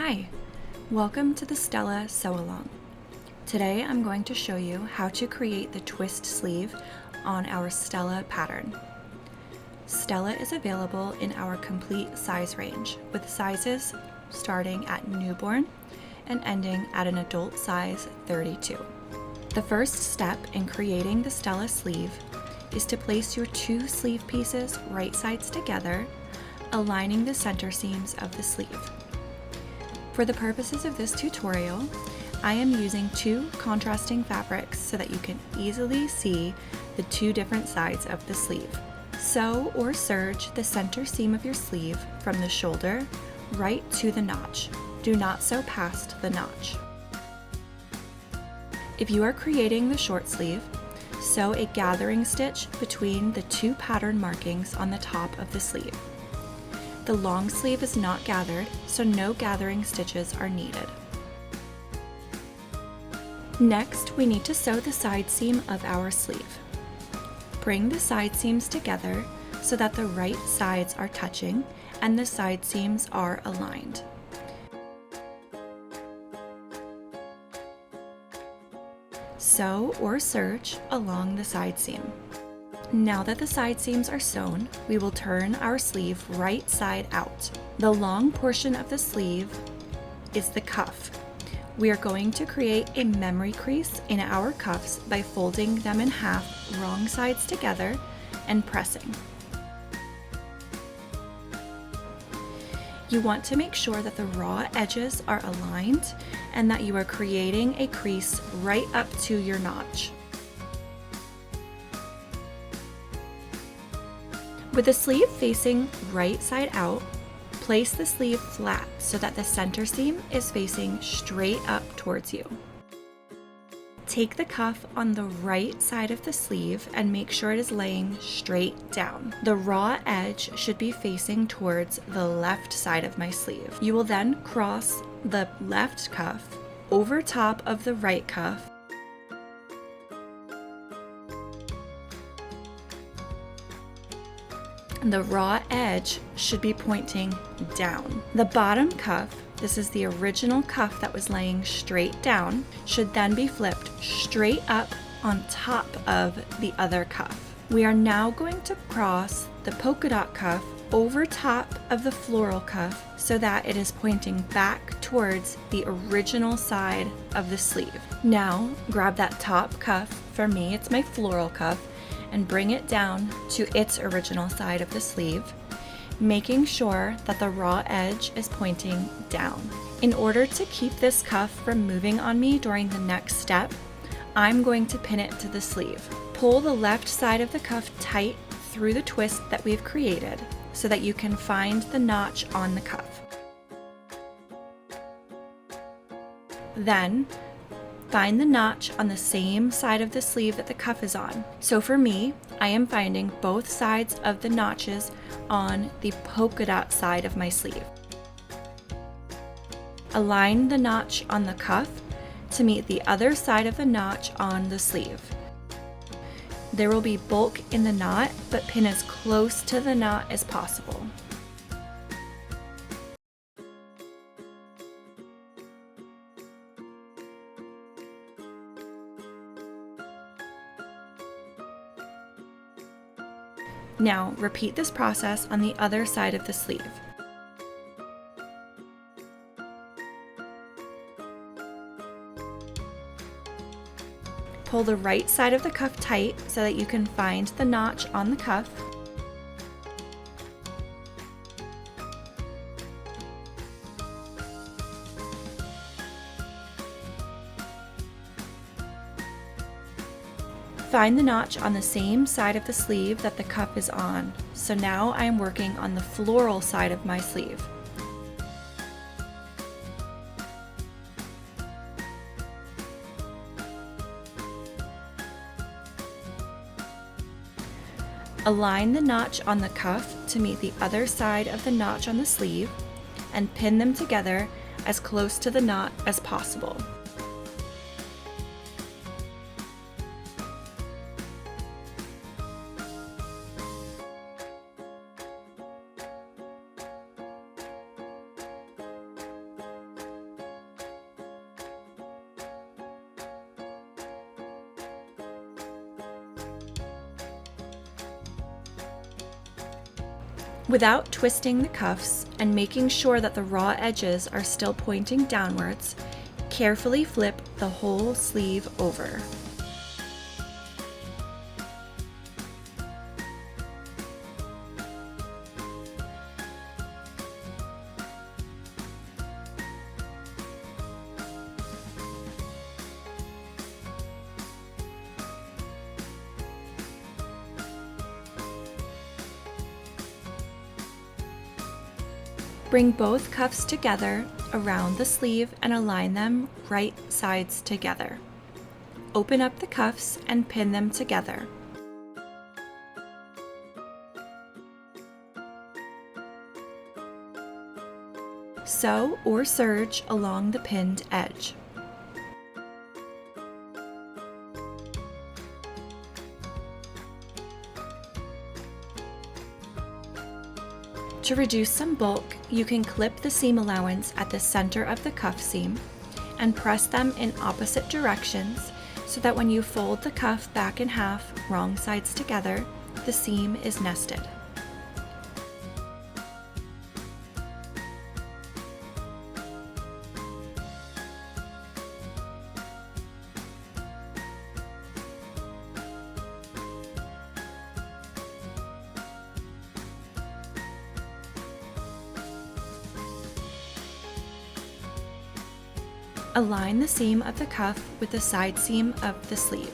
Hi, welcome to the Stella Sew Along. Today I'm going to show you how to create the twist sleeve on our Stella pattern. Stella is available in our complete size range, with sizes starting at newborn and ending at an adult size 32. The first step in creating the Stella sleeve is to place your two sleeve pieces right sides together, aligning the center seams of the sleeve. For the purposes of this tutorial, I am using two contrasting fabrics so that you can easily see the two different sides of the sleeve. Sew or serge the center seam of your sleeve from the shoulder right to the notch. Do not sew past the notch. If you are creating the short sleeve, sew a gathering stitch between the two pattern markings on the top of the sleeve. The long sleeve is not gathered, so no gathering stitches are needed. Next, we need to sew the side seam of our sleeve. Bring the side seams together so that the right sides are touching and the side seams are aligned. Sew or serge along the side seam. Now that the side seams are sewn, we will turn our sleeve right side out. The long portion of the sleeve is the cuff. We are going to create a memory crease in our cuffs by folding them in half, wrong sides together, and pressing. You want to make sure that the raw edges are aligned and that you are creating a crease right up to your notch. With the sleeve facing right side out, place the sleeve flat so that the center seam is facing straight up towards you. Take the cuff on the right side of the sleeve and make sure it is laying straight down. The raw edge should be facing towards the left side of my sleeve. You will then cross the left cuff over top of the right cuff . The raw edge should be pointing down. The bottom cuff, this is the original cuff that was laying straight down, should then be flipped straight up on top of the other cuff. We are now going to cross the polka dot cuff over top of the floral cuff so that it is pointing back towards the original side of the sleeve. Now grab that top cuff, for me it's my floral cuff, and bring it down to its original side of the sleeve, making sure that the raw edge is pointing down. In order to keep this cuff from moving on me during the next step, I'm going to pin it to the sleeve. Pull the left side of the cuff tight through the twist that we've created so that you can find the notch on the cuff. Then, find the notch on the same side of the sleeve that the cuff is on. So for me, I am finding both sides of the notches on the polka dot side of my sleeve. Align the notch on the cuff to meet the other side of the notch on the sleeve. There will be bulk in the knot, but pin as close to the knot as possible. Now, repeat this process on the other side of the sleeve. Pull the right side of the cuff tight so that you can find the notch on the cuff. Find the notch on the same side of the sleeve that the cuff is on. So now I am working on the floral side of my sleeve. Align the notch on the cuff to meet the other side of the notch on the sleeve and pin them together as close to the knot as possible. Without twisting the cuffs and making sure that the raw edges are still pointing downwards, carefully flip the whole sleeve over. Bring both cuffs together around the sleeve and align them right sides together. Open up the cuffs and pin them together. Sew or serge along the pinned edge. To reduce some bulk, you can clip the seam allowance at the center of the cuff seam and press them in opposite directions so that when you fold the cuff back in half, wrong sides together, the seam is nested. Align the seam of the cuff with the side seam of the sleeve,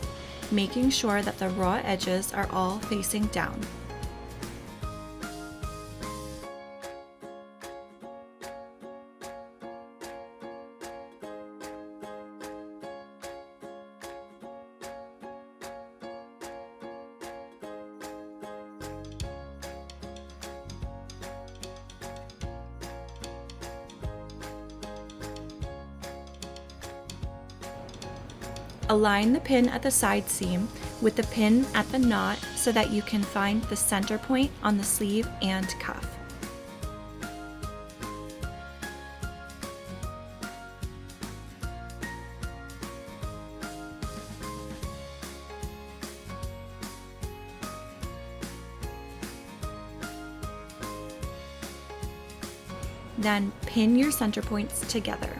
making sure that the raw edges are all facing down. Align the pin at the side seam with the pin at the knot so that you can find the center point on the sleeve and cuff. Then pin your center points together.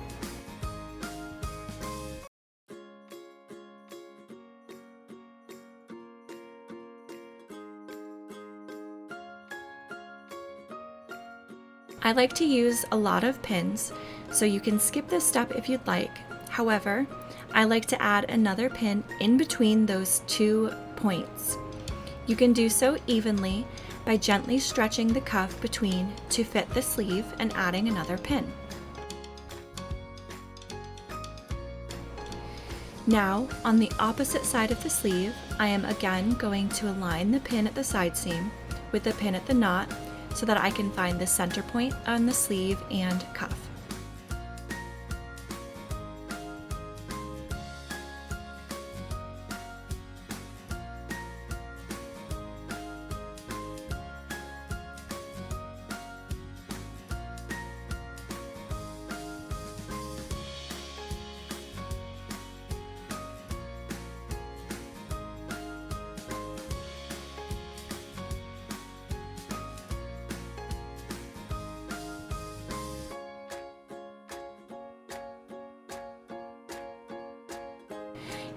I like to use a lot of pins, so you can skip this step if you'd like. However, I like to add another pin in between those 2 points. You can do so evenly by gently stretching the cuff between to fit the sleeve and adding another pin. Now, on the opposite side of the sleeve, I am again going to align the pin at the side seam with the pin at the knot so that I can find the center point on the sleeve and cuff.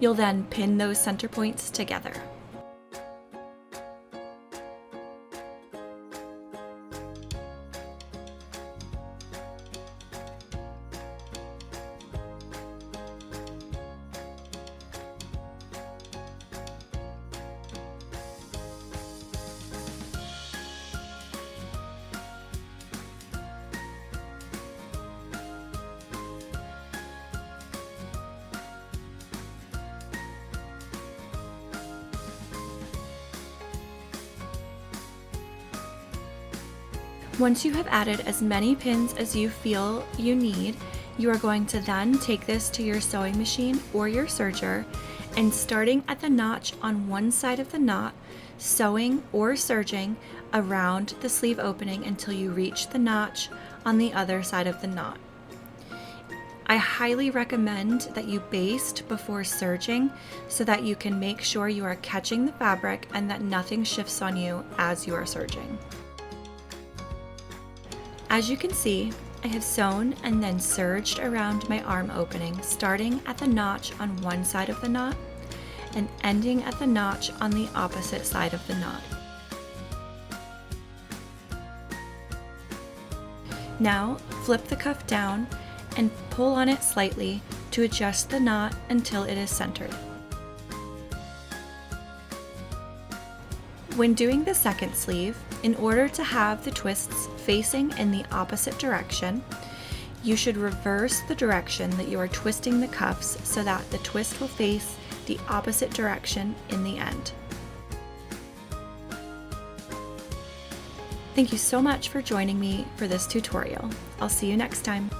You'll then pin those center points together. Once you have added as many pins as you feel you need, you are going to then take this to your sewing machine or your serger and starting at the notch on one side of the knot, sewing or serging around the sleeve opening until you reach the notch on the other side of the knot. I highly recommend that you baste before serging so that you can make sure you are catching the fabric and that nothing shifts on you as you are serging. As you can see, I have sewn and then serged around my arm opening, starting at the notch on one side of the knot and ending at the notch on the opposite side of the knot. Now flip the cuff down and pull on it slightly to adjust the knot until it is centered. When doing the second sleeve, in order to have the twists facing in the opposite direction, you should reverse the direction that you are twisting the cuffs so that the twist will face the opposite direction in the end. Thank you so much for joining me for this tutorial. I'll see you next time.